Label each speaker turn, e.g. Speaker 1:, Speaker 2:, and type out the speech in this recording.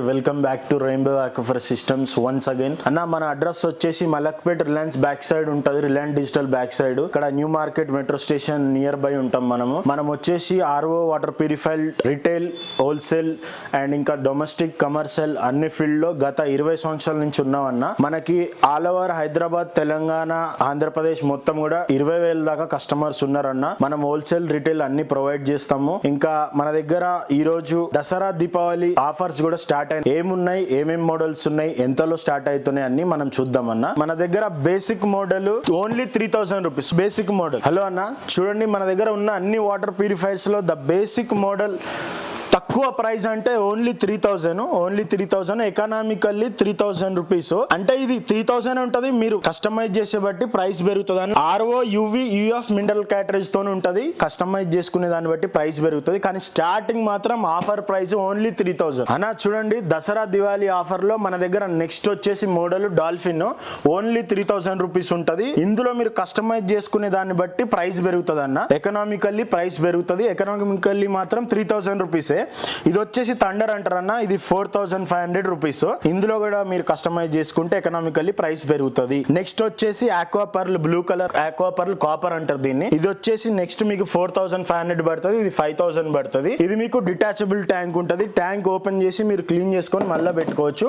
Speaker 1: Welcome back to Rainbow Aquafer systems once again. అన్న మన address వచ్చేసి మలక్పేట్ రిలయన్స్ బ్యాక్ సైడ్ ఉంటుంది, రిలయన్స్ డిజిటల్ బ్యాక్ సైడ్. ఇక్కడ new market metro station near by ఉంటాం మనం వచ్చేసి RO water purifier retail, wholesale and ఇంకా డొమెస్టిక్, కమర్షియల్ అన్ని ఫీల్డ్ లో గత 20 సంవత్సరాల నుంచి ఉన్నామన్న. మనకి ఆల్ ఓవర్ హైదరాబాద్, తెలంగాణ, ఆంధ్రప్రదేశ్ మొత్తం కూడా 20,000 దాకా కస్టమర్స్ ఉన్నారన్న. మనం హోల్సేల్, రిటైల్ అన్ని ప్రొవైడ్ చేస్తాము. ఇంకా మన దగ్గర ఈ రోజు దసరా, దీపావళి ఆఫర్స్ కూడా స్టార్ట్ అయినాయి. ఏమున్నాయి, ఏమేం మోడల్స్ ఉన్నాయి, ఎంతలో స్టార్ట్ అవుతున్నాయి అన్ని మనం చూద్దామన్నా. మన దగ్గర basic model only 3,000 rupees basic model. Hello అన్న, చూడండి మన దగ్గర ఉన్న అన్ని వాటర్ ప్యూరిఫైర్స్ లో ద బేసిక్ మోడల్ తక్కువ ప్రైస్ అంటే ఓన్లీ 3,000 ఎకనామికల్లీ 3,000 రూపీస్. అంటే ఇది 3,000 ఉంటది, మీరు కస్టమైజ్ చేసే బట్టి ప్రైస్ పెరుగుతుంది అని. ఆర్ఓ, యువి, యూఎఫ్ మినరల్ క్యాటరేజ్ తో ఉంటది. కస్టమైజ్ చేసుకునే దాన్ని బట్టి ప్రైస్ పెరుగుతుంది, కానీ స్టార్టింగ్ మాత్రం ఆఫర్ ప్రైస్ ఓన్లీ 3,000 అన్న. చూడండి దసరా, దివాళీ ఆఫర్ లో మన దగ్గర నెక్స్ట్ వచ్చేసి మోడల్ డాల్ఫిన్ ఓన్లీ 3,000 రూపీస్ ఉంటది. ఇందులో మీరు కస్టమైజ్ చేసుకునే దాన్ని బట్టి ప్రైస్ పెరుగుతుంది అన్న. ఎకనామికల్లీ ప్రైస్ పెరుగుతుంది, ఎకనామికల్లీ మాత్రం 3,000 రూపీసే. ఇది వచ్చేసి థండర్ అంటారన్న, ఇది 4,500 రూపీస్. ఇందులో కూడా మీరు కస్టమైజ్ చేసుకుంటే ఎకనామికల్లీ ప్రైస్ పెరుగుతుంది. నెక్స్ట్ వచ్చేసి aqua pearl blue colour, aqua pearl copper అంటారు దీన్ని. ఇది వచ్చేసి నెక్స్ట్ మీకు 4,500 పడుతుంది, ఇది 5,000 పడుతుంది. ఇది మీకు డిటాచబుల్ ట్యాంక్ ఉంటుంది. ట్యాంక్ ఓపెన్ చేసి మీరు క్లీన్ చేసుకొని మళ్ళీ పెట్టుకోవచ్చు.